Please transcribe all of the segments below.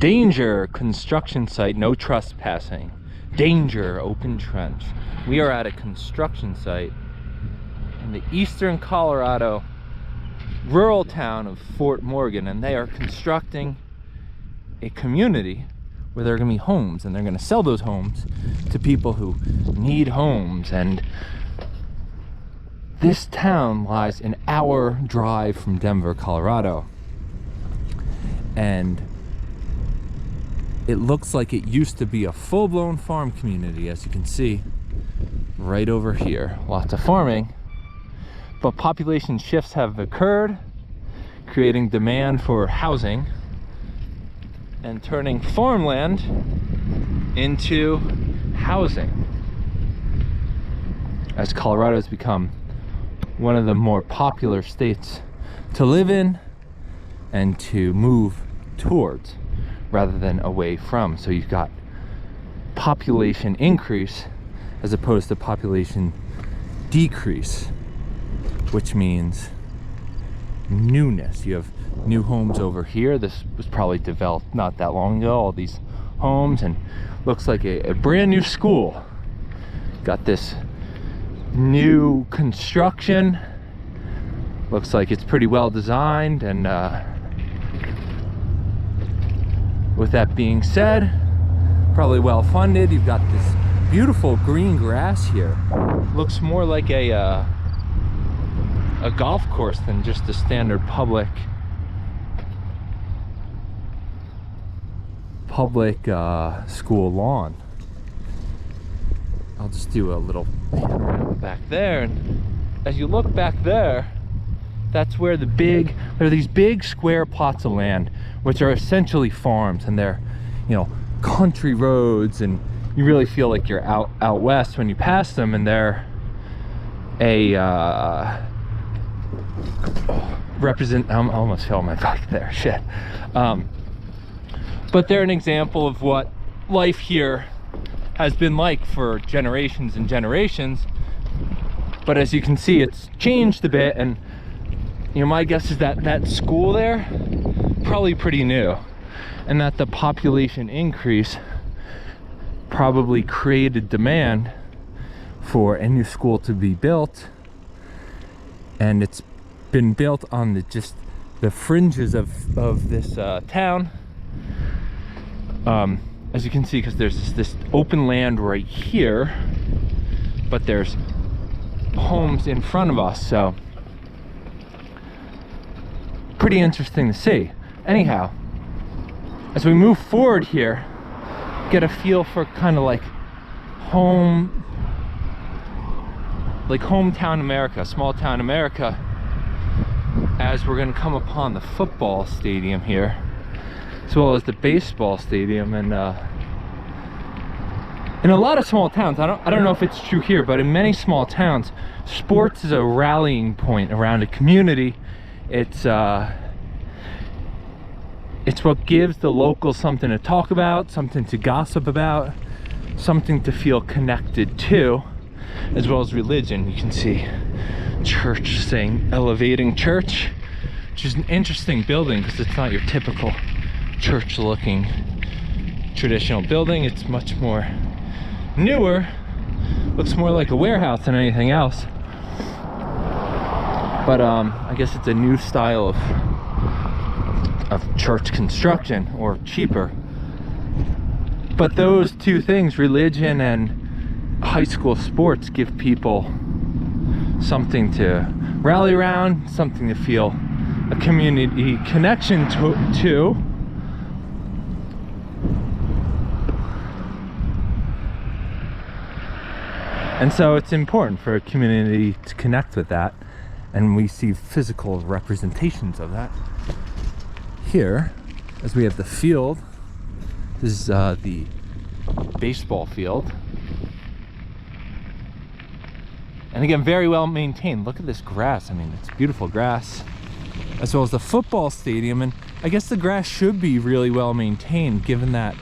Danger, construction site, no trespassing. Danger, open trench. We are at a construction site in the eastern Colorado rural town of Fort Morgan, and they are constructing a community where there are going to be homes, and they're going to sell those homes to people who need homes. And this town lies an hour drive from Denver, Colorado, and it looks like it used to be a full-blown farm community, as you can see right over here. Lots of farming, but population shifts have occurred, creating demand for housing and turning farmland into housing, as Colorado has become one of the more popular states to live in and to move towards rather than away from. So you've got population increase as opposed to population decrease, which means newness. You have new homes over here. This was probably developed not that long ago, all these homes, and looks like a brand new school. Got this new construction. Looks like it's pretty well designed, and with that being said, probably well funded. You've got this beautiful green grass here. Looks more like a golf course than just a standard public school lawn. I'll just do a little panorama back there, and as you look back there, that's where there are these big square plots of land, which are essentially farms, and they're, you know, country roads, and you really feel like you're out west when you pass them, and they're I almost fell on my bike there, shit. But they're an example of what life here has been like for generations and generations. But as you can see, it's changed a bit, and you know, my guess is that that school there probably pretty new, and that the population increase probably created demand for a new school to be built, and it's been built on the fringes of this town, as you can see, because there's this open land right here, but there's homes in front of us, so pretty interesting to see. Anyhow, as we move forward here, get a feel for kind of like hometown America, small town America, as we're going to come upon the football stadium here, as well as the baseball stadium. And in a lot of small towns, I don't know if it's true here, but in many small towns, sports is a rallying point around a community. It's what gives the locals something to talk about, something to gossip about, something to feel connected to, as well as religion. You can see church saying elevating church, which is an interesting building because it's not your typical church looking traditional building. It's much more newer, looks more like a warehouse than anything else. But I guess it's a new style of church construction, or cheaper. But those two things, religion and high school sports, give people something to rally around, something to feel a community connection to. And so it's important for a community to connect with that, and we see physical representations of that here, as we have the field. This is the baseball field, and again, very well maintained. Look at this grass. I mean, it's beautiful grass, as well as the football stadium. And I guess the grass should be really well maintained, given that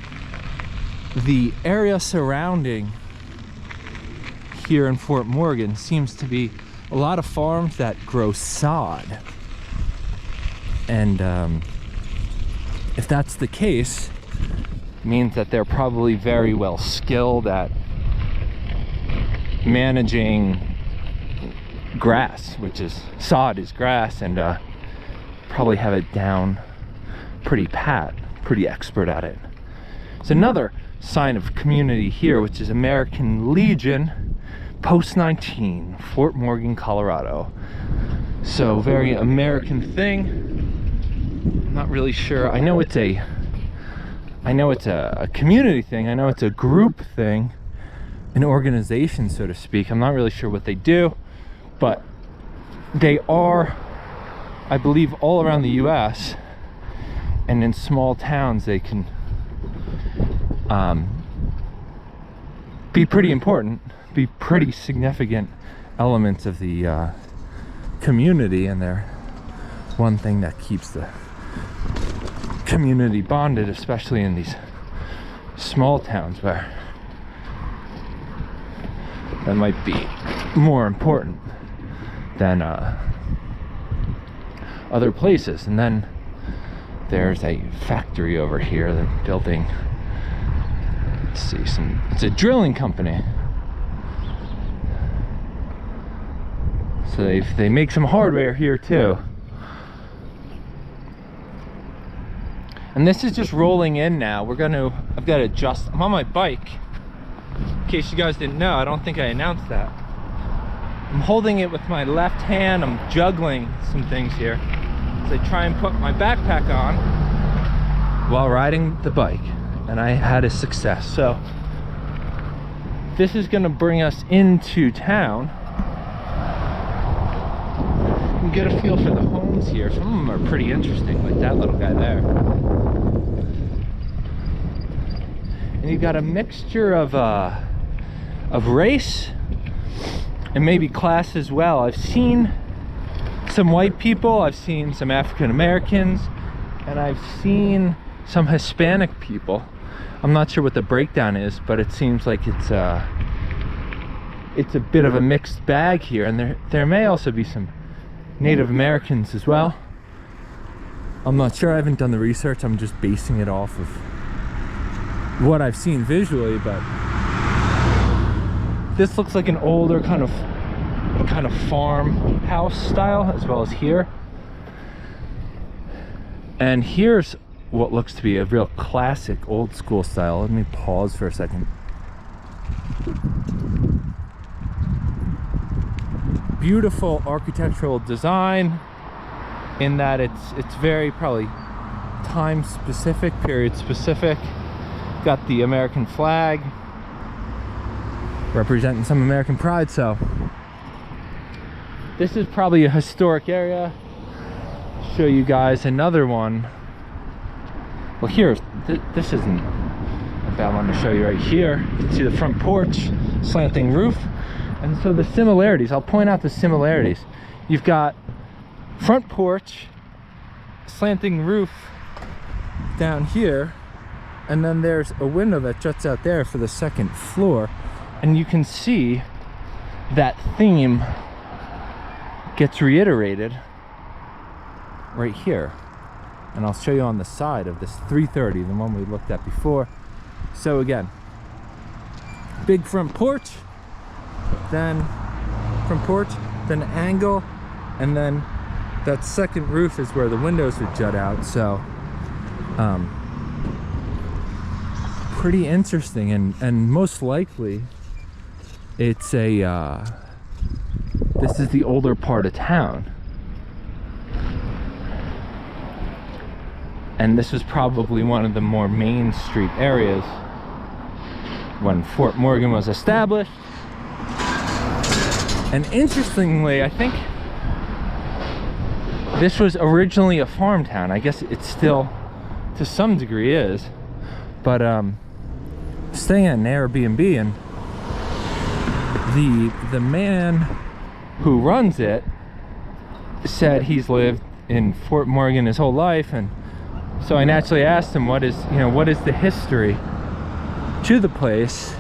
the area surrounding here in Fort Morgan seems to be a lot of farms that grow sod. And if that's the case, means that they're probably very well skilled at managing grass, which is sod is grass, and probably have it down pretty pat, pretty expert at it. It's another sign of community here, which is American Legion, Post 19, Fort Morgan, Colorado. So very American thing. I'm not really sure. I know it's a community thing. I know it's a group thing, an organization, so to speak. I'm not really sure what they do, but they are, I believe, all around the US, and in small towns they can be pretty important, be pretty significant elements of the community, and they're one thing that keeps the community bonded, especially in these small towns where that might be more important than other places. And then there's a factory over here. They're building, let's see, it's a drilling company. So they make some hardware here too. And this is just rolling in now. I've got to adjust. I'm on my bike. In case you guys didn't know, I don't think I announced that. I'm holding it with my left hand. I'm juggling some things here as I try and put my backpack on while riding the bike. And I had a success. So this is going to bring us into town. You can get a feel for the homes here. Some of them are pretty interesting, like that little guy there. And you've got a mixture of race and maybe class as well. I've seen some white people, I've seen some African Americans, and I've seen some Hispanic people. I'm not sure what the breakdown is, but it seems like it's a bit of a mixed bag here, and there may also be some Native Americans as well. I'm not sure, I haven't done the research. I'm just basing it off of what I've seen visually, but this looks like an older kind of farmhouse style, as well as here. And here's what looks to be a real classic old school style. Let me pause for a second. Beautiful architectural design in that it's very probably time specific, period specific. Got the American flag representing some American pride. So this is probably a historic area. Show you guys another one. Well, this isn't a bad one to show you right here. You can see the front porch, slanting roof. And so the similarities, I'll point out the similarities. You've got front porch, slanting roof down here, and then there's a window that juts out there for the second floor. And you can see that theme gets reiterated right here. And I'll show you on the side of this 330, the one we looked at before. So again, big front porch, then front porch, then angle, and then that second roof is where the windows would jut out. So pretty interesting, and most likely it's a this is the older part of town, and this was probably one of the more main street areas when Fort Morgan was established. And interestingly, I think this was originally a farm town. I guess it still to some degree is, but staying at an Airbnb, and the man who runs it said he's lived in Fort Morgan his whole life. And so I naturally asked him, what is the history to the place?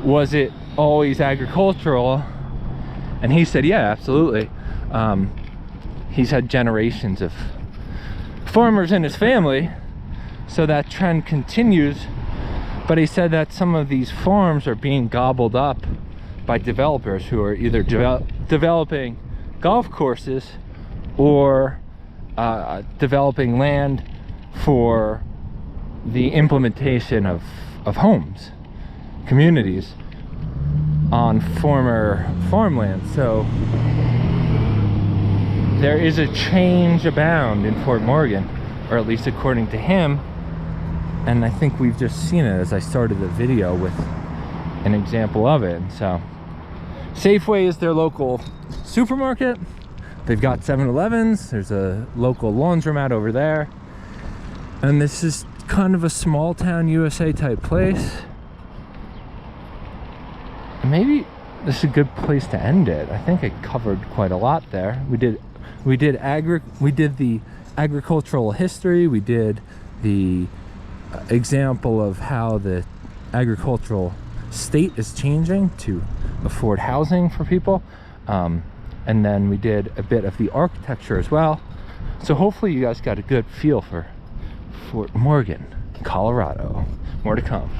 Was it always agricultural? And he said, yeah, absolutely. He's had generations of farmers in his family, So that trend continues, but he said that some of these farms are being gobbled up by developers who are either developing golf courses or developing land for the implementation of homes, communities on former farmland. So there is a change abound in Fort Morgan, or at least according to him. And I think we've just seen it as I started the video with an example of it. So Safeway is their local supermarket. They've got 7-Elevens. There's a local laundromat over there. And this is kind of a small town USA type place. Maybe this is a good place to end it. I think I covered quite a lot there. We did the agricultural history. We did the example of how the agricultural state is changing to afford housing for people, and then we did a bit of the architecture as well. So hopefully you guys got a good feel for Fort Morgan, Colorado. More to come.